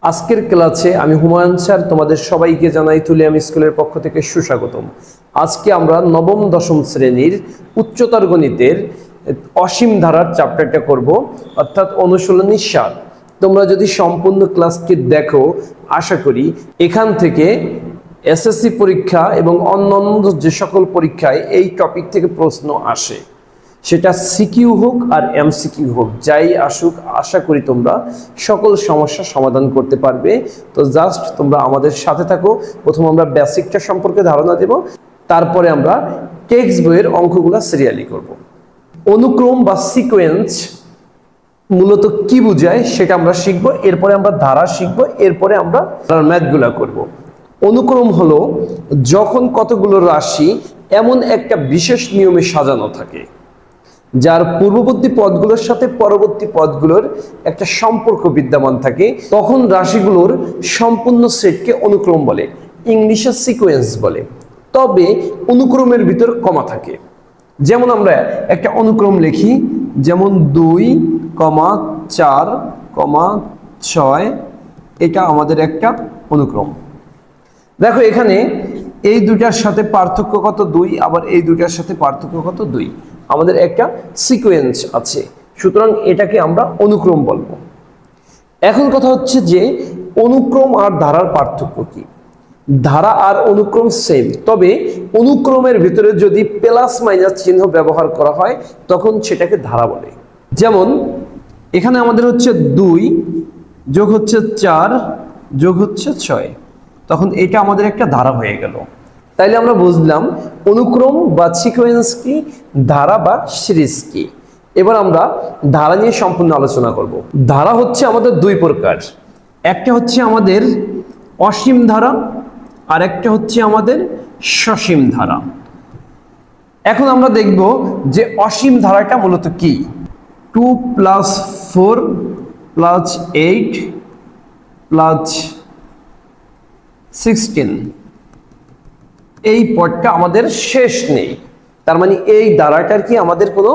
আজকের ক্লাসে আমি হুমায়ুন স্যার তোমাদের সবাইকে জানাই তুলিয়াম স্কুলের পক্ষ থেকে সুস্বাগতম। আজকে আমরা নবম দশম শ্রেণীর উচ্চতর গণিতের অসীম ধারার চ্যাপ্টারটা করব, অর্থাৎ অনুশীলনী 7। তোমরা যদি সম্পূর্ণ ক্লাসটি দেখো, আশা করি এখান থেকে এসএসসি পরীক্ষা এবং অন্যান্য যে সকল পরীক্ষায় এই টপিক থেকে প্রশ্ন আসে, সেটা সিকিউ হোক আর এমসিকিউ হোক, যাই আসুক, আশা করি তোমরা সকল সমস্যার সমাধান করতে পারবে। তো জাস্ট তোমরা আমাদের সাথে থাকো। প্রথম আমরা বেসিকটা সম্পর্কে ধারণা দেব, তারপরে আমরা টেক্সট বইয়ের অঙ্কগুলো সিরিয়ালি করব। অনুক্রম বা সিকোয়েন্স মূলত কি বোঝায় সেটা আমরা শিখবো, এরপরে আমরা ধারা শিখবো, এরপরে আমরা ম্যাথগুলো করব। অনুক্রম হলো যখন কতগুলো রাশি এমন একটা বিশেষ নিয়মে সাজানো থাকে যার পূর্ববর্তী পদগুলোর সাথে পরবর্তী পদগুলোর একটা সম্পর্ক বিদ্যমান থাকে, তখন রাশিগুলোর সম্পূর্ণ সেটকে অনুক্রম বলে, ইংলিশে সিকোয়েন্স বলে। তবে অনুক্রমের ভিতর কমা থাকে। যেমন আমরা একটা অনুক্রম লিখি, যেমন 2,4,6, এটা আমাদের একটা অনুক্রম। দেখো এখানে এই দুটার সাথে পার্থক্য কত 2, আবার এই দুটার সাথে পার্থক্য কত 2, আমাদের একটা সিকোয়েন্স আছে, সুতরাং এটাকে আমরা অনুক্রম বলবো। এখন কথা হচ্ছে যে অনুক্রম আর ধারার পার্থক্য কি? ধারা আর অনুক্রম সেম, তবে অনুক্রমের ভিতরে যদি প্লাস মাইনাস চিহ্ন ব্যবহার করা হয় তখন সেটাকে ধারা বলে। যেমন এখানে আমাদের হচ্ছে 2 যোগ হচ্ছে 4 যোগ হচ্ছে 6, তখন এটা আমাদের একটা ধারা হয়ে গেল। তাইলে আমরা বুঝলাম অনুক্রম বা সিকোয়েন্স কি, ধারা বা সিরিজ কি। এবার আমরা ধারা নিয়ে সম্পূর্ণ আলোচনা করব। ধারা হচ্ছে আমাদের দুই প্রকার, একটা হচ্ছে আমাদের অসীম ধারা আর একটা হচ্ছে আমাদের সসীম ধারা। এখন আমরা দেখব যে অসীম ধারাটা মূলত কি। 2 + 4 + 8 + 16, এই পদটা আমাদের শেষ নেই, তার মানে এই ধারাটার কি আমাদের কোনো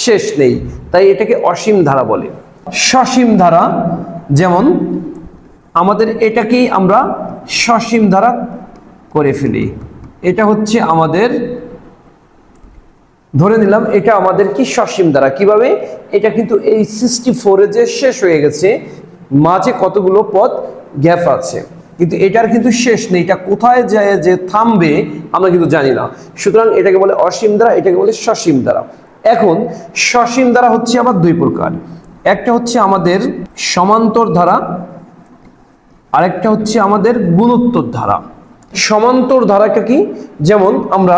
শেষ নেই, তাই এটাকে অসীম ধারা বলে। সসীম ধারা, যেমন আমাদের এটাকেই আমরা সসীম ধারা করে ফেলি। এটা হচ্ছে আমাদের, ধরে নিলাম এটা আমাদের কি সসীম ধারা। কিভাবে? এটা কিন্তু এই 64-এ যে শেষ হয়ে গেছে, মাঝে কতগুলো পদ গ্যাপ আছে, কিন্তু এটার কিন্তু শেষ নেই, এটা কোথায় যায় যে থামবে আমরা কিন্তু জানি না, সুতরাং এটাকে বলে অসীম ধারা, এটাকে বলে সসীম ধারা। এখন সসীম ধারা হচ্ছে আবার দুই প্রকার, একটা হচ্ছে আমাদের সমান্তর ধারা, আরেকটা হচ্ছে আমাদের গুণোত্তর ধারা। সমান্তর ধারাটা কি? যেমন আমরা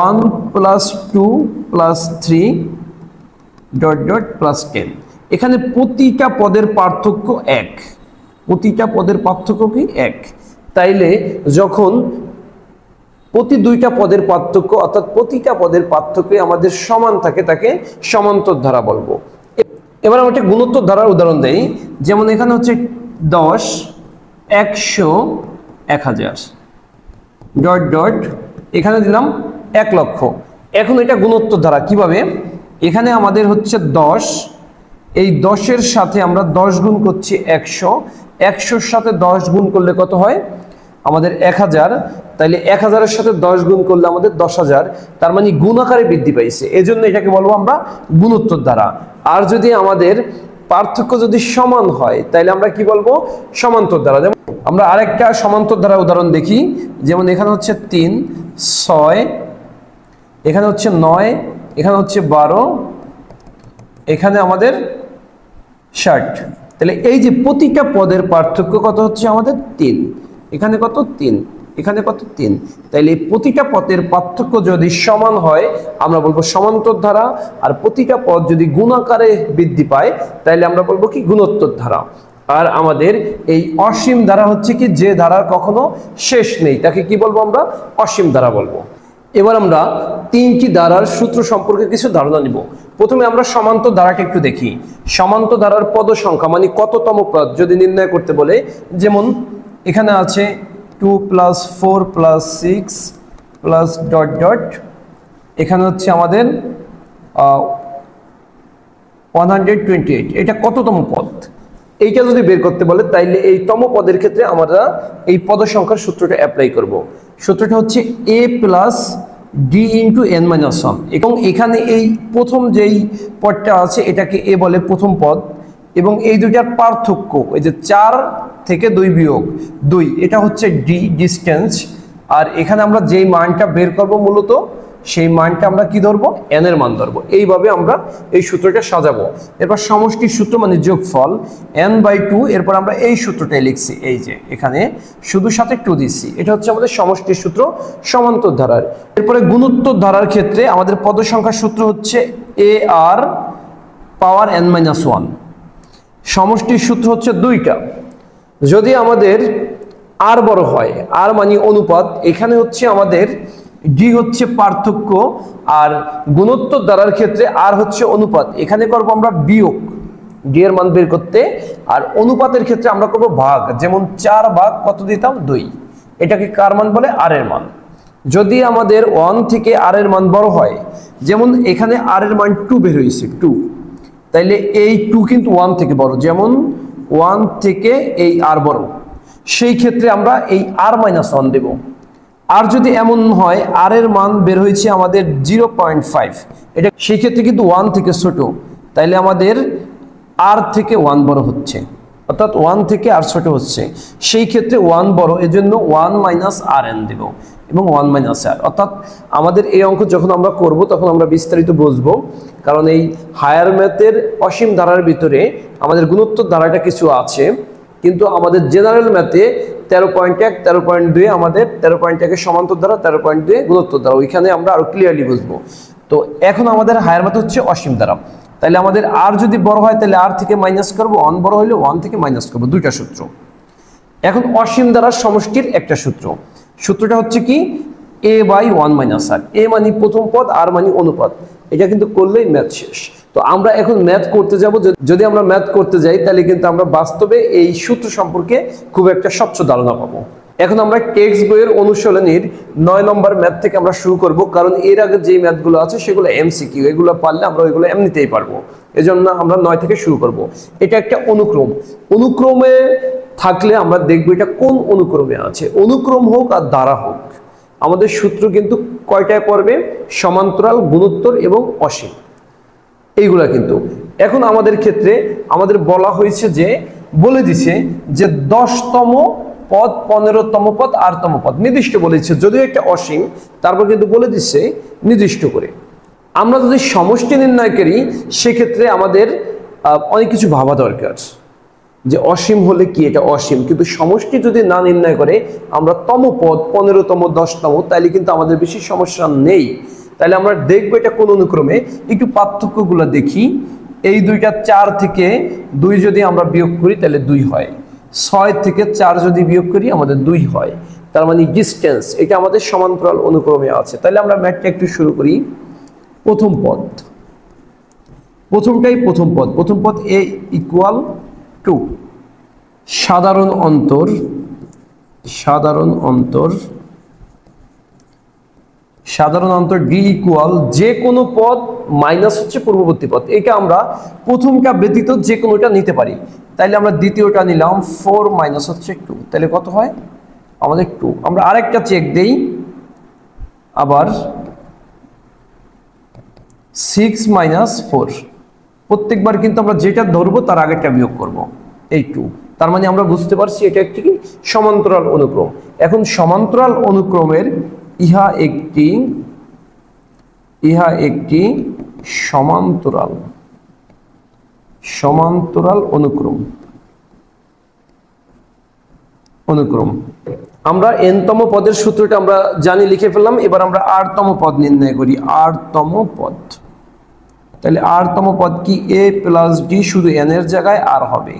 1 + 2 + 3 ... +10, এখানে প্রতিটা পদের পার্থক্য 1, প্রতিটা পদের পার্থক্য কি 1। তাইলে যখন প্রতি দুইটা পদের পার্থক্য, অর্থাৎ প্রতিটা পদের পার্থক্য আমাদের সমান থাকে, তাকে সমান্তর ধারা বলবো। এবার আমরা একটা গুণোত্তর ধারার উদাহরণ দেই, যেমন এখানে হচ্ছে 10, 100, 1000 ... এখানে দিলাম 1 লক্ষ। এখন এটা গুণোত্তর ধারা। কিভাবে? এখানে আমাদের হচ্ছে 10, এই 10-এর সাথে আমরা 10 গুণ করছি 100, 100-র সাথে 10 গুণ করলে কত হয় আমাদের 1000, তাইলে 1000-এর সাথে 10 গুণ করলে আমাদের 10,000, তার মানে গুণ আকারে বৃদ্ধি পাইছে, এজন্য এটাকে বলবো আমরা গুণোত্তর ধারা। আর যদি আমাদের পার্থক্য যদি সমান হয় তাইলে আমরা কি বলবো? সমান্তর ধারা। যেমন আমরা আরেকটা সমান্তর ধারা উদাহরণ দেখি, যেমন এখানে হচ্ছে 3, 6, এখানে হচ্ছে 9, এখানে হচ্ছে 12, এখানে আমাদের 60। তাহলে এই যে প্রতিটা পদের পার্থক্য কত হচ্ছে আমাদের 3, এখানে কত 3, এখানে কত 3, তাইলে প্রতিটা পদের পার্থক্য যদি সমান হয় আমরা বলবো সমান্তর ধারা, আর প্রতিটা পদ যদি গুণ আকারে বৃদ্ধি পায় তাইলে আমরা বলবো কি গুণোত্তর ধারা। আর আমাদের এই অসীম ধারা হচ্ছে কি, যে ধারার কখনো শেষ নেই, তাকে কি বলবো আমরা? অসীম ধারা বলবো। এবার আমরা তিনটি ধারার সূত্র সম্পর্কে কিছু ধারণা নিব। প্রথমে আমরা সমান্তর ধারাটা একটু দেখি। সমান্তর ধারার পদ সংখ্যা মানে কততম পদ যদি নির্ণয় করতে বলে, যেমন এখানে আছে 2 + 4 + 6 + ... এখানে হচ্ছে আমাদের 128, এটা কততম পদ? এইটা যদি বের করতে বলে তাইলে এই তম পদের ক্ষেত্রে আমরা এই পদ সংখ্যার সূত্রটা অ্যাপ্লাই করব। সূত্রটা হচ্ছে a plus D into N minus one, এবং এখানে এই প্রথম যেই পদটা আছে এটাকে এ বলে প্রথম পদ, এবং এই দুইটার পার্থক্য এই যে 4 থেকে 2 বিয়োগ 2, এটা হচ্ছে ডি ডিস্টেন্স। আর এখানে আমরা যেই মানটা বের করব মূলত সেই মানটা আমরা কি ধরবো, এন এর মান ধরবো। এইভাবে আমরা এই সূত্রটা সাজাবো। এরপর সমষ্টির সূত্র মানে যোগফল n/2, এরপর আমরা এই সূত্রটাই লিখছি, এই যে এখানে শুধু সাথে 2 দিচ্ছি, এটা হচ্ছে আমাদের সমষ্টির সূত্র সমান্তর ধারার। এরপরে গুণোত্তর ধারার ক্ষেত্রে আমাদের পদ সংখ্যার সূত্র হচ্ছে ar পাওয়ার n-1। সমষ্টির সূত্র হচ্ছে 2টা। যদি আমাদের আর বড় হয়, আর মানে অনুপাত, এখানে হচ্ছে আমাদের ডি হচ্ছে পার্থক্য, আর গুণোত্তর ধারার ক্ষেত্রে আর হচ্ছে অনুপাত। এখানে করব আমরা বিয়োগ ডি এর মান বের করতে, আর অনুপাতের ক্ষেত্রে আমরা করব ভাগ, যেমন 4 ভাগ কত দিতাম 2। এটাকে কার মান বলে, আর এর মান। যদি আমাদের 1 থেকে আর এর মান বড় হয়, যেমন এখানে আর এর মান 2 বের হয়েছে 2, তাইলে এই 2 কিন্তু 1 থেকে বড়, যেমন 1 থেকে এই আর বড়, সেই ক্ষেত্রে আমরা এই r-1 দেব। আর যদি এমন হয় আর এর মান বের হয়েছে আমাদের 0.5, এটা সেই ক্ষেত্রে কিন্তু 1 থেকে ছোট, তাইলে আমাদের আর থেকে 1 বড় হচ্ছে, অর্থাৎ 1 থেকে আর ছোট হচ্ছে, সেই ক্ষেত্রে 1 বড়, এজন্য 1 মাইনাস আর এন দেব, এবং 1 মাইনাস আর। অর্থাৎ আমাদের এই অঙ্ক যখন আমরা করব তখন আমরা বিস্তারিত বুঝবো, কারণ এই হায়ার ম্যাথের অসীম ধারার ভিতরে আমাদের গুণোত্তর ধারাটা কিছু আছে, কিন্তু আমাদের জেনারেল ম্যাথে 13.1 13.2 আমাদের 13.1 সমান্তর ধারা, 13.2 গুণোত্তর ধারা, ওইখানে আমরা আরো ক্লিয়ারলি বুঝবো। তো এখন আমাদের হায়ার ম্যাথ হচ্ছে অসীম ধারা, তাহলে আমাদের আর যদি বড় হয় তাহলে আর থেকে মাইনাস করবো, 1 বড় হলে 1 থেকে মাইনাস করবো, 2টা সূত্র। এখন অসীম ধারার সমষ্টির একটা সূত্র, সূত্রটা হচ্ছে কি a/1 মাইনাস আর। এ মানে প্রথম পদ, আর মানে অনুপাত। এটা কিন্তু করলেই ম্যাথ শেষ। তো আমরা এখন ম্যাথ করতে যাব, যদি আমরা ম্যাথ করতে যাই তাহলে কিন্তু আমরা বাস্তবে এই সূত্র সম্পর্কে খুব একটা স্বচ্ছ ধারণা পাবো। এখন আমরা টেক্সট বইয়ের অনুশীলনীর 9 নম্বর ম্যাথ থেকে আমরা শুরু করব, কারণ এর আগে যে ম্যাথগুলো আছে সেগুলো এমসিকিউ, এগুলো পারলে আমরা ওইগুলো এমনিতেই পারবো, এজন্য আমরা 9 থেকে শুরু করব। এটা একটা অনুক্রম, অনুক্রমে থাকলে আমরা দেখবো এটা কোন অনুক্রমে আছে, অনুক্রম হোক আর ধারা হোক, আমাদের সূত্র কিন্তু কয়টায় পড়বে, সমান্তরাল, গুণোত্তর এবং অসীম, এইগুলা কিন্তু। এখন আমাদের ক্ষেত্রে আমাদের বলা হয়েছে যে, বলে দিছে যে 10তম পদ, 15তম পদ, 8তম পদ নির্দিষ্ট বলেছে, যদিও একটা অসীম, তারপর কিন্তু বলে দিচ্ছে নির্দিষ্ট করে। আমরা যদি সমষ্টি নির্ণয় করি সেক্ষেত্রে আমাদের অনেক কিছু ভাবা দরকার, যে অসীম হলে কি এটা অসীম, কিন্তু সমষ্টি যদি না নির্ণয় করে আমরা তম পদ, 15তম 10তম, তাইলে কিন্তু আমাদের বেশি সমস্যা নেই। তাহলে আমরা দেখবো এটা কোন অনুক্রমে, একটু পার্থক্যগুলো দেখি। এই দুইটা 4 থেকে 2 যদি আমরা বিয়োগ করি তাহলে 2 হয়, 6 থেকে 4 যদি বিয়োগ করি আমাদের 2 হয়, তার মানে ডিস্টেন্স, এটা আমাদের সমান্তরাল অনুক্রমে আছে। তাহলে আমরা ম্যাথটা একটু শুরু করি। প্রথম পদ, প্রথমটাই প্রথম পদ, প্রথম পদ a ইকুয়াল 2, সাধারণ অন্তর, সাধারণ অন্তর, সাধারণ অন্তর ডি ইকুয়াল যে কোনো পদ মাইনাস হচ্ছে পূর্ববর্তী পদ। এটা আমরা প্রথমটা ব্যতীত যে কোনোটা নিতে পারি, তাইলে আমরা দ্বিতীয়টা নিলাম, 4 মাইনাস হচ্ছে 2, তাহলে কত হয় আমাদের 2। আমরা আরেকটা চেক দেই, আবার 6 মাইনাস 4, প্রত্যেকবার কিন্তু আমরা যেটা ধরবো তার আগেরটা বিয়োগ করব, এই 2। তার মানে আমরা বুঝতে পারছি এটা একটি কি সমান্তরাল অনুক্রম। এখন সমান্তরাল অনুক্রমের ইহা একটি সমান্তরাল, সমান্তরাল অনুক্রম, অনুক্রম। আমরা n-তম পদের সূত্রটা আমরা জানি, লিখে ফেললাম। এবার আমরা r-তম পদ নির্ণয় করি, r-তম পদ। তাহলে r-তম পদ কি, a প্লাস d, শুধু n এর জায়গায় r হবে।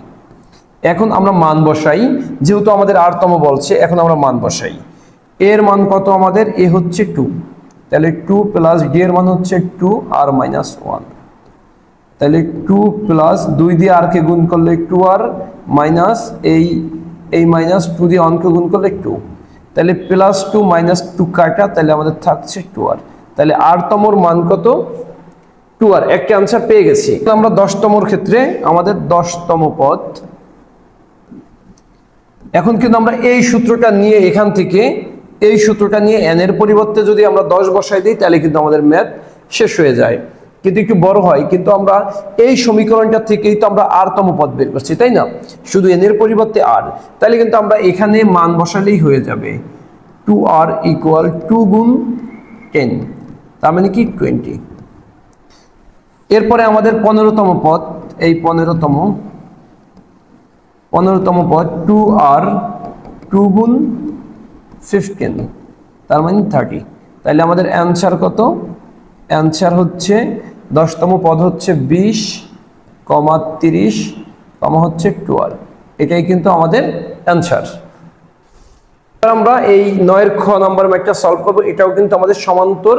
এখন আমরা মান বসাই, যেহেতু আমাদের r-তম বলছে, এখন আমরা মান বসাই। এর মান কত আমাদের, a হচ্ছে 2, তাহলে 2 প্লাস d এর মান হচ্ছে 2 r মাইনাস 1, তাহলে 2 প্লাস 2 দিয়ে r কে গুণ করলে 2r মাইনাস এই মাইনাস 2 দিয়ে 1 কে গুণ করলে 2, তাহলে প্লাস 2 মাইনাস 2 কাটা, তাহলে আমাদের থাকছে 2r। তাহলে r-তমর মান কত, 2r। একটা আনসার পেয়ে গেছি। আমরা 10তমর ক্ষেত্রে আমাদের 10তম পদ, এখন কিন্তু আমরা এই সূত্রটা নিয়ে এখান থেকে এই সূত্রটা নিয়ে n এর পরিবর্তে যদি আমরা 10 বসাই দিই তাহলে কিন্তু আমাদের ম্যাথ শেষ হয়ে যায়, কিন্তু একটু বড় হয়। কিন্তু আমরা এই সমীকরণটা থেকেই তো আমরা r তম পদ বের করছি, তাই না? শুধু n এর পরিবর্তে r, তাহলে কিন্তু আমরা এখানে মান বসালেই হয়ে যাবে 2r = 2 গুণ 10, তার মানে কি 20। এরপরে আমাদের 15তম পদ, এই 15তম পদ 2r 2 গুণ 15, তার মানে 30। তাহলে আমাদের অ্যান্সার কত? অ্যান্সার হচ্ছে 10তম পদ হচ্ছে 20, 30, হচ্ছে 12। এটাই কিন্তু আমাদের অ্যান্সার। আমরা এই 9 এর খ নাম্বার ম্যাথটা সলভ করব। এটাও কিন্তু আমাদের সমান্তর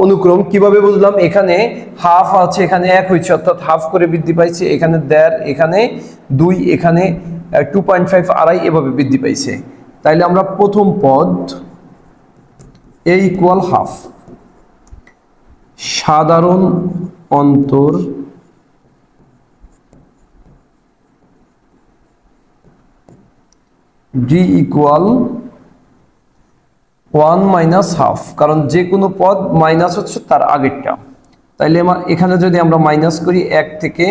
অনুক্রম। কিভাবে বুঝলাম? এখানে হাফ আছে, এখানে 1 হয়েছে, অর্থাৎ হাফ করে বৃদ্ধি পাইছে, এখানে 1.5, এখানে 2, এখানে 2.5 আড়াই, এভাবে বৃদ্ধি পাইছে। তাইলে আমরা প্রথম পদ a = হাফ, সাধারণ অন্তর d = 1 - হাফ, কারণ যে কোনো পদ মাইনাস হচ্ছে তার আগেরটা। তাইলে এখানে যদি আমরা মাইনাস করি 1 থেকে,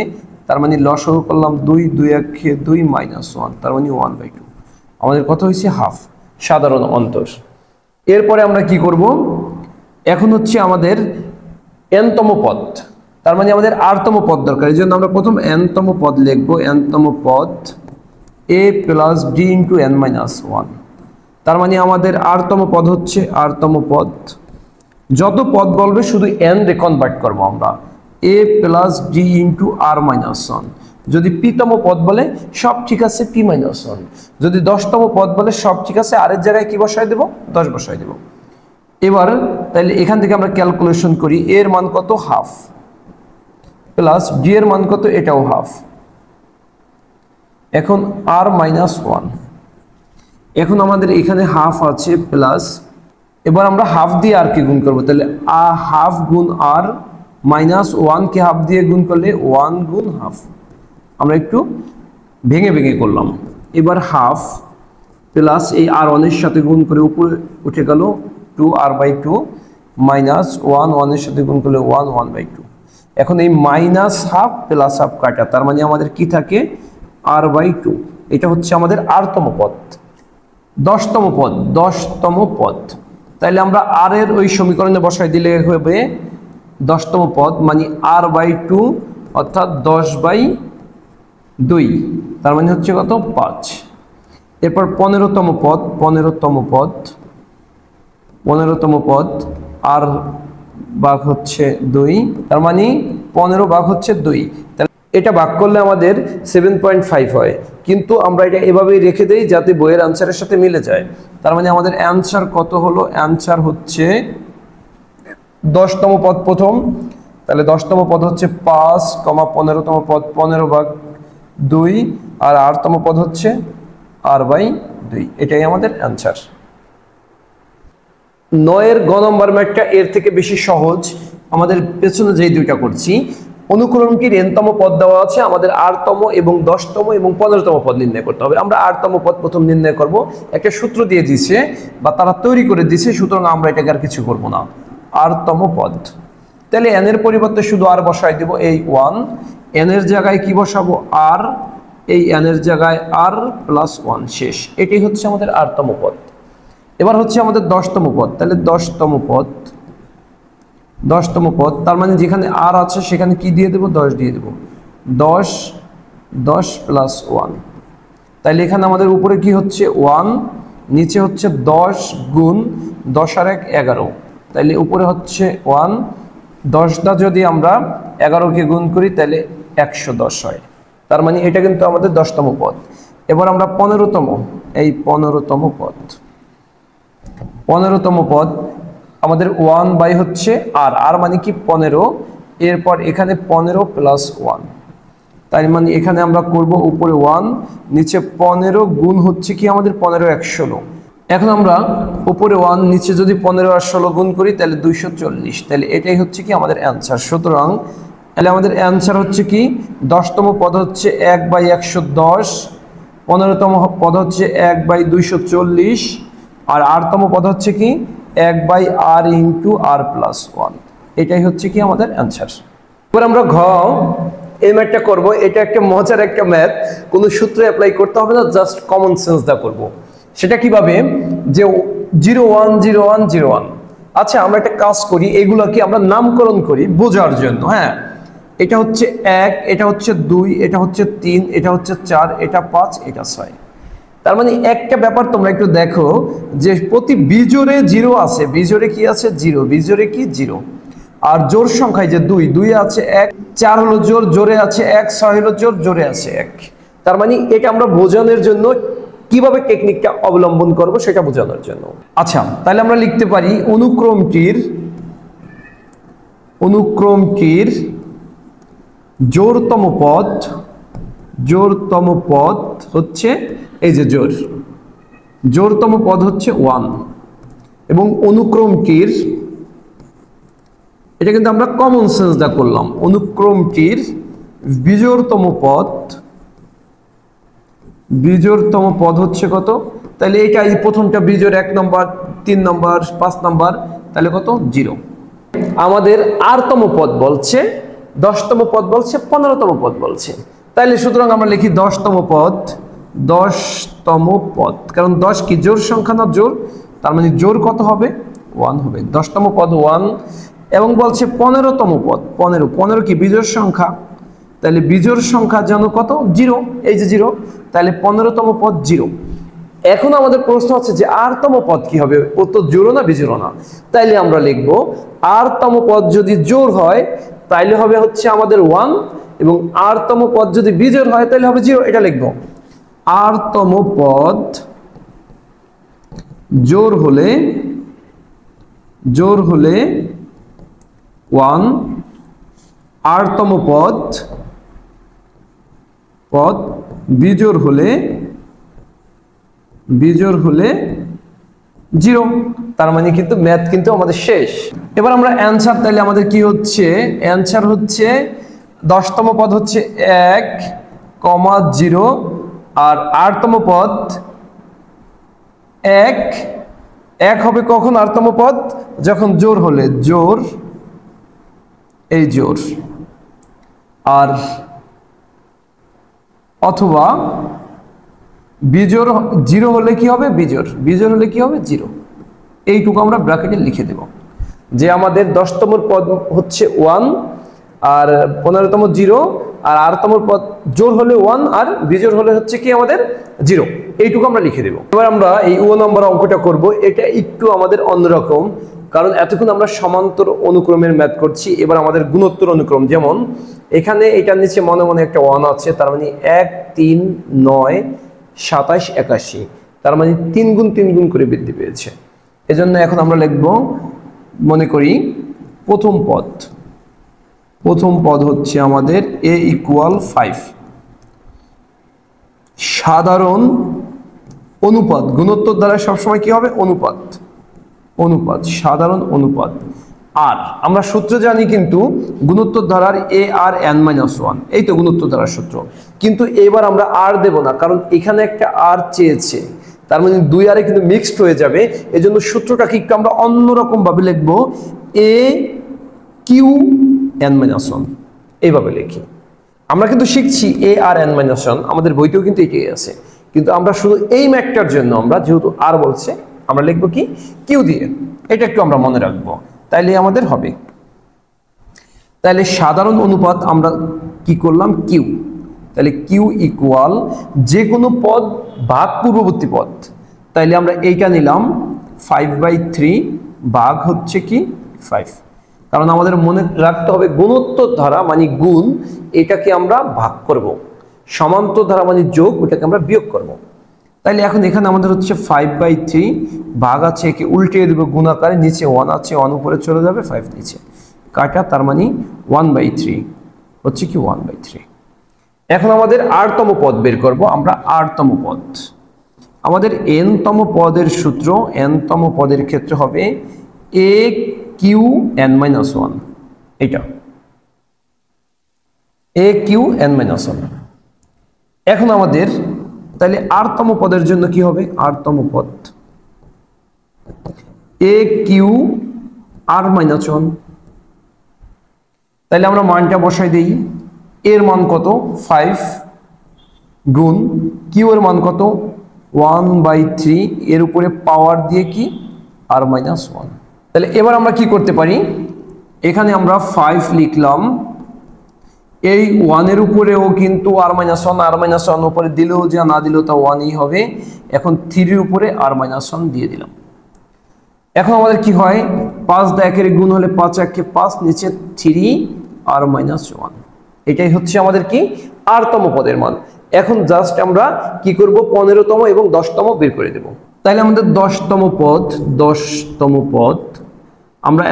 তার মানে লসাগু করলাম 2, 2 1 2 -1, তার মানে 1/2। আমাদের কত হয়েছে? হাফ, সাধারণ অন্তর। এরপরে আমরা কি করব? এখন হচ্ছে আমাদের n-তম পদ, তার মানে আমাদের r-তম পদ দরকার। এই জন্য আমরা প্রথম n-তম পদ লিখব। n-তম পদ a + d × n - 1, তার মানে আমাদের r-তম পদ হচ্ছে r-তম পদ। যত পদ বলবে শুধু n রে কনভার্ট করব আমরা, a + d × r - 1। যদি p-তম পদ বলে সব ঠিক আছে, p - 1। যদি 10তম পদ বলে সব ঠিক আছে, r এর জায়গায় কি বসায় দেব? 10 বসায় দেব। এবার তাহলে এখান থেকে আমরা ক্যালকুলেশন করি। a এর মান কত? হাফ, প্লাস d এর মান কত? এটাও হাফ। এখন r - 1, এখন আমাদের এখানে হাফ আছে, প্লাস এবার আমরা হাফ দিয়ে আর কে গুণ করব। তাহলে হাফ গুণ r -1 কে হাফ দিয়ে গুণ করলে 1 গুণ হাফ। আমরা একটু ভেঙে ভেঙে করলাম। এবার হাফ প্লাস এই r1 এর সাথে গুণ করে উপরে উঠে গেল 2r/2 -1 1 এর সাথে গুণ করলে 1 1/2। এখন এই -হাফ প্লাস হাফ কাটা, তার মানে আমাদের কি থাকে? r/2। এটা হচ্ছে আমাদের r-তম পদ। 10তম পদ, 10তম পদ, তাইলে আমরা r এর ওই সমীকরণে বসাই দিলে হবে 10তম পদ, মানে r/2 অর্থাৎ 10/2, তার মানে হচ্ছে কত? 5। এরপর 15তম পদ, 15তম পদ r ভাগ হচ্ছে 2, তার মানে 15 ভাগ হচ্ছে 2। তাহলে এটা ভাগ করলে আমাদের 7.5 হয়, কিন্তু আমরা এটা এভাবেই রেখে দেই যাতে বইয়ের আনসারের সাথে মিলে যায়। তার মানে আমাদের অ্যান্সার কত হলো? অ্যান্সার হচ্ছে 10তম পদ প্রথম, তাহলে 10তম পদ হচ্ছে 5, 15তম পদ 15 ভাগ 2, আর r-তম পদ হচ্ছে r/2। এটাই আমাদের অ্যান্সার। 9 এর গ নম্বর ম্যাথটা এর থেকে বেশি সহজ। আমাদের পেছনে যেই দুইটা করছি, অনুক্রমটির n-তম পদ দেওয়া আছে, আমাদের r-তম এবং 10তম এবং 15তম পদ নির্ণয় করতে হবে। আমরা r-তম পদ প্রথম নির্ণয় করব। একটা সূত্র দিয়ে দিয়েছে বা তারা তৈরি করে দিয়েছে, সুতরাং আমরা এটাকে আর কিছু করব না। r-তম পদ, তাহলে n এর পরিবর্তে শুধু r বসাই দেব, এই 1। n এর জায়গায় কি বসাবো? r, এই n এর জায়গায় r + 1, শেষ। এটাই হচ্ছে আমাদের r-তম পদ। এবার হচ্ছে আমাদের 10তম পদ, তাহলে 10তম পদ, তার মানে যেখানে r আছে সেখানে কি দিয়ে দেব? 10 দিয়ে দেব। 10 + 1, তাহলে এখানে আমাদের উপরে কি হচ্ছে? 1, নিচে হচ্ছে 10 গুণ 10 আর 1 11, তাহলে উপরে হচ্ছে 1। 10টা যদি আমরা 11কে গুণ করি তাহলে 110 হয়, তার মানে এটা কিন্তু আমাদের 10তম পদ। এবার আমরা 15তম, এই 15তম পদ আমাদের 1 হচ্ছে r মানে কি? 15। এরপর এখানে 15 + 1, তাই মানে এখানে আমরা করব উপরে 1, নিচে 15 গুণ হচ্ছে কি আমাদের 15 116। এখন আমরা উপরে 1, নিচে যদি 15 আর 16 গুণ করি তাহলে 240, তাহলে এটাই হচ্ছে কি আমাদের অ্যান্সার। সুতরাং তাহলে আমাদের অ্যান্সার হচ্ছে কি? 10তম পদ হচ্ছে 1/110, 15তম পদ হচ্ছে 1/240, আর rতম পদ হচ্ছে কি 1/r ইন্টু r+1। এটাই হচ্ছে কি আমাদের অ্যান্সার। এবার আমরা ঘ এই ম্যাথটা করব। এটা একটা মজার একটা ম্যাথ, কোনো সূত্র অ্যাপ্লাই করতে হবে না, জাস্ট কমন সেন্স দা করব। সেটা কিভাবে, যে 0 1 0 1 0 1। আচ্ছা আমরা একটা কাজ করি, এগুলোকে আমরা নামকরণ করি বোঝার জন্য। হ্যাঁ, এটা হচ্ছে 1, এটা হচ্ছে 2, এটা হচ্ছে 3, এটা হচ্ছে 4, এটা 5, এটা 6। তার মানে একটা ব্যাপার তোমরা একটু দেখো যে প্রতি বিজোড়ে 0 আছে, বিজোড়ে কি আছে 0, বিজোড়ে কি 0। আর জোড় সংখ্যায় যে 2, 2 আছে 1, 4 হলো জোড়, জোড়ে আছে 1, 6 হলো জোড়, জোড়ে আছে 1। তার মানে এটা আমরা বোঝানোর জন্য কিভাবে টেকনিকটা অবলম্বন করব সেটা বোঝানোর জন্য। আচ্ছা তাহলে আমরা লিখতে পারি অনুক্রমটির জোড়তম পদ হচ্ছে এই যে জোড়তম পদ হচ্ছে 1, এবং অনুক্রমটির, এটা কিন্তু আমরা কমন সেন্স দা করলাম, অনুক্রমটির বিজোড়তম পদ হচ্ছে কত, তাহলে এটা এই প্রথমটা বিজোড় 1 নম্বর, 3 নম্বর, 5 নম্বর, তাহলে কত 0। আমাদের rতম পদ বলছে, 10তম পদ বলছে, 15তম পদ বলছে। তাহলে সুতরাং আমরা লিখি 10তম পদ, কারণ 10 কি জোড় সংখ্যা না জোড়, তার মানে জোড় কত হবে 1 হবে। 10তম পদ 1, এবং বলছে 15তম পদ 15 কি বিজোড় সংখ্যা, তাহলে বিজোড় সংখ্যা যেন কত 0, এই যে 0, তাহলে 15তম পদ 0। এখন আমাদের প্রশ্ন হচ্ছে যে rতম পদ কি হবে, ও তো জোড় না বিজোড় না। তাইলে আমরা লিখব rতম পদ যদি জোড় হয় তাইলে হবে হচ্ছে আমাদের 1, এবং rতম পদ যদি বিজোড় হয় তাহলে হবে 0। এটা লিখব rতম পদ জোড় হলে 1, rতম পদ বিজোড় হলে 0। তার মানে কিন্তু ম্যাথ কিন্তু আমাদের শেষ। এবার আমরা অ্যানসার, তাহলে আমাদের কি হচ্ছে, অ্যানসার হচ্ছে 10তম পদ হচ্ছে 1, 0, আর rতম পদ 1 হবে কখন rতম পদ, যখন জোড় হলে এই জোড়, আর অথবা বিজোড় 0 হলে কি হবে, বিজোড় হলে কি হবে 0। এইটুকু আমরা ব্র্যাকেটে লিখে দেব যে আমাদের 10তম পদ হচ্ছে 1, আর 15তম 0, আর rতম পদ জোড় হলে 1, আর বিজোড় হলে হচ্ছে কি আমাদের 0। এইটুকু আমরা লিখে দেব। এবার আমরা এই ও নম্বর অঙ্কটা করব। এটা একটু আমাদের অন্যরকম, কারণ এতক্ষণ আমরা সমান্তর অনুক্রমের ম্যাথ করছি, এবার আমাদের গুণোত্তর অনুক্রম। যেমন এখানে এটার নিচে মনে মনে একটা 1 আছে, তার মানে 1 3 9 27 81, তার মানে 3 গুণ 3 গুণ করে বৃদ্ধি পেয়েছে। এজন্য এখন আমরা লিখব, মনে করি প্রথম পদ হচ্ছে আমাদের a = 5। সাধারণ অনুপাত, গুণোত্তর দ্বারা সবসময় কি হবে, অনুপাত, সাধারণ অনুপাত। আর আমরা সূত্র জানি কিন্তু গুণোত্তর ধারার a/n-1, এই তো গুণোত্তর ধারার সূত্র। কিন্তু এবার আমরা আর দেব না, কারণ এখানে একটা আর চেয়েছে, তার মানে 2 আরে কিন্তু মিক্সড হয়ে যাবে। এজন্য সূত্রটাকে একটু আমরা অন্যরকম ভাবে লিখব, a/q(n-1), এইভাবে লিখি। আমরা কিন্তু শিখছি a/n-1, আমাদের বইতেও কিন্তু এটাই আছে, কিন্তু আমরা শুধু এই ম্যাথটার জন্য আমরা যেহেতু আর বলছে আমরা লিখব কি কিউ দিয়ে। এটা একটু আমরা মনে রাখবো, তাইলে আমাদের হবে। তাহলে সাধারণ অনুপাত আমরা কি করলাম, কিউ। তাহলে কিউ ইকুয়াল যে কোনো পদ ভাগ পূর্ববর্তী পদ। তাইলে আমরা এইটা নিলাম 5/3 ভাগ হচ্ছে কি 5, কারণ আমাদের মনে রাখতে হবে গুণোত্তর ধারা মানে গুণ, এটাকে আমরা ভাগ করব, সমান্তর ধারা মানে যোগ, ওটাকে আমরা বিয়োগ করব। তাইলে এখন এখানে আমাদের হচ্ছে 5/3 ভাগ আছে, একে উল্টিয়ে দেবো গুণাকারে, নিচে 1 আছে, 1 উপরে চলে যাবে, 5 নিচে কাটা, তার মানে 1/3 হচ্ছে কি 1/3। এখন আমাদের rতম পদ বের করব আমরা। rতম পদ আমাদের n-তম পদের সূত্র, n-তম পদের ক্ষেত্রে হবে a/q(n-1), এটা a/q(n-1). এখন আমাদের তাহলে r তম পদের জন্য কি হবে, r তম পদ a কিউ r মাইনাস 1। তাহলে আমরা মানটা বসাই দেই, এর মান কত 5 গুণ কিউ এর মান কত 1/3, এর উপরে পাওয়ার দিয়ে কি r মাইনাস 1। তাহলে এবার আমরা কি করতে পারি, এখানে আমরা 5 লিখলাম, এই 1 এর উপরেও কিন্তু r মাইনাস 1 উপরে দিলেও যা না দিলেও তা 1ই হবে। এখন 3 এর উপরে r মাইনাস 1 দিয়ে দিলাম। এখন আমাদের কি হয়, 5 দিয়ে 1 এর গুণ হলে 5 1 কে 5, নিচে 3 r মাইনাস 1। এটাই হচ্ছে আমাদের কি r তম পদের মান। এখন জাস্ট আমরা কি করব, 15 তম এবং 10 তম বের করে দেব। তাহলে আমাদের 10 তম পদ আমরা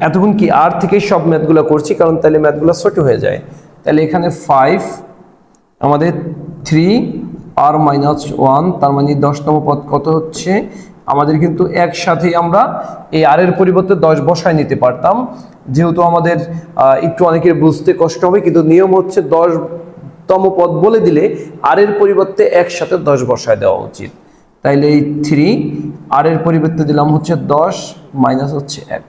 এতক্ষণ কি r থেকে সব ম্যাথগুলো করছি, কারণ তাহলে ম্যাথগুলো ছোট হয়ে যায়। তাহলে এখানে 5 আমাদের 3 r মাইনাস 1, তার মানে 10 তম পদ কত হচ্ছে, আমাদের কিন্তু একসাথে আমরা এই r এর পরিবর্তে 10 বসায় নিতে পারতাম, যেহেতু আমাদের একটু অনেকের বুঝতে কষ্ট হবে, কিন্তু নিয়ম হচ্ছে 10 তম পদ বলে দিলে r এর পরিবর্তে একসাথে 10 বসায় দেওয়া উচিত। তাইলে এই 3 r এর পরিবর্তে দিলাম হচ্ছে 10 মাইনাস হচ্ছে 1,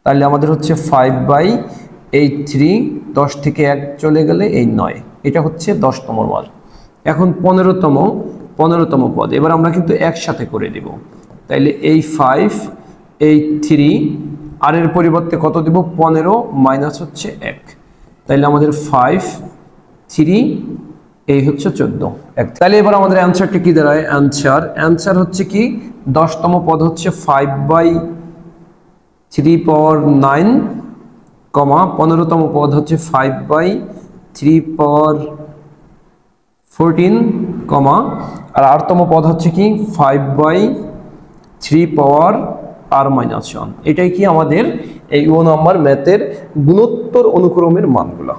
তাহলে আমাদের হচ্ছে 5/3, 10 থেকে 1 চলে গেলে এই 9, এটা হচ্ছে 10 তম মান। এখন 15 তম পদ এবার আমরা কিন্তু একসাথে করে দিব। তাইলে এই 5 এই 3 r এর পরিবর্তে কত দিব 15 মাইনাস হচ্ছে 1, তাইলে আমাদের 5 3 এই হচ্ছে 14। তাহলে এবার আমাদের অ্যানসারটা কি দাঁড়ায়, অ্যানসার হচ্ছে কি 10 তম পদ হচ্ছে 5/3 পাওয়ার 9, 15 তম পদ হচ্ছে 5/3 পাওয়ার 14, আর r তম পদ হচ্ছে কি 5/3 পাওয়ার r মাইনাস 1। এটাই কি আমাদের এই 1 নম্বর ম্যাথের গুণোত্তর অনুক্রমের মানগুলো।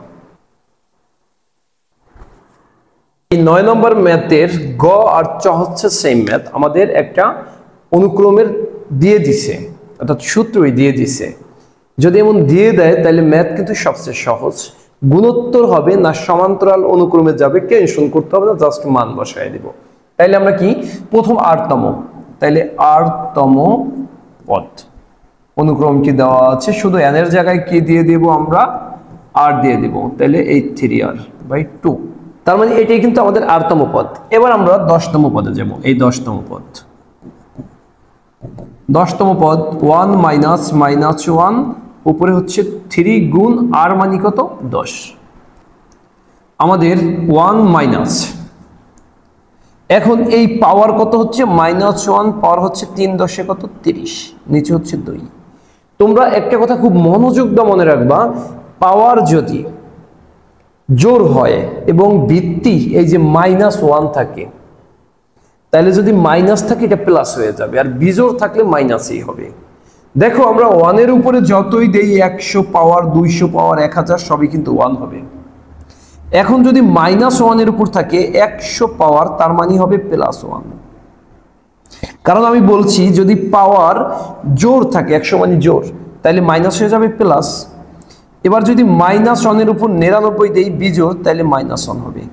এই 9 নম্বর ম্যাথের গ আর চ হচ্ছে সেম ম্যাথ, আমাদের একটা অনুক্রমের দিয়ে দিছে, অর্থাৎ সূত্রই দিয়ে দিছে। যদি এমন দিয়ে দেয় তাহলে ম্যাথ কিন্তু সবচেয়ে সহজ। গুণোত্তর হবে না সমান্তরাল অনুক্রমে যাবে, টেনশন করতে হবে না, জাস্ট মান বসায় দিব। তাইলে আমরা কি প্রথম r তম, তাইলে r তম পদ অনুক্রমটি দেওয়া আছে, শুধু n এর জায়গায় কি দিয়ে দেব আমরা r দিয়ে দেব, তাইলে এই 3r/2, তার মানে এটাই কিন্তু আমাদের r তম পদ। এবার আমরা 10 তম পদে যাব। এই 10 তম পদ 1 মাইনাস 1, উপরে হচ্ছে 3 গুণ r মানে কত 10, আমাদের 1 মাইনাস, এখন এই পাওয়ার কত হচ্ছে -1, পাওয়ার হচ্ছে 3 10 কত 30, নিচে হচ্ছে 2। তোমরা একটা কথা খুব মনোযোগ দিয়ে মনে রাখবা, পাওয়ার যদি জোর হয় এবং ভিত্তি এই যে -1 থাকে, তাহলে যদি মাইনাস থাকে এটা প্লাস হয়ে যাবে, আর বিজোড় থাকলে মাইনাসই হবে। দেখো আমরা 1 এর উপরে যতই দেই 100 পাওয়ার 200 পাওয়ার 1000 সবই কিন্তু 1 হবে। এখন যদি -1 এর উপর থাকে 100 পাওয়ার, তার মানে হবে +1, কারণ আমি বলছি যদি পাওয়ার জোর থাকে 100 মানে জোর, তাহলে মাইনাস হয়ে যাবে প্লাস। এবার যদি -1 এর উপর 99 দেই বিজোড়, তাহলে -1 হবে,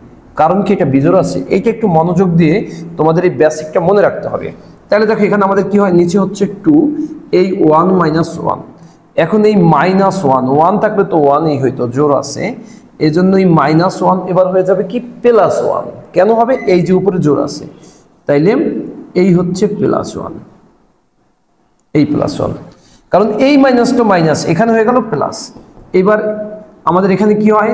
কারণ কি এটা বিজোড় আছে। এইটা একটু মনোযোগ দিয়ে তোমাদের এই বেসিকটা মনে রাখতে হবে। তাহলে দেখো এখানে আমাদের কি হয়, নিচে হচ্ছে 2, এই 1 -1, এখন এই -1 থাকলে তো 1ই হইতো, জোর আছে, এই জন্য এই -1 এবার হয়ে যাবে কি +1। কেন হবে, এই যে উপরে জোর আছে, তাইলে এই হচ্ছে +1, এই +1, কারণ এই মাইনাস তো মাইনাস এখানে হয়ে গেল প্লাস। এবার আমাদের এখানে কি হয়,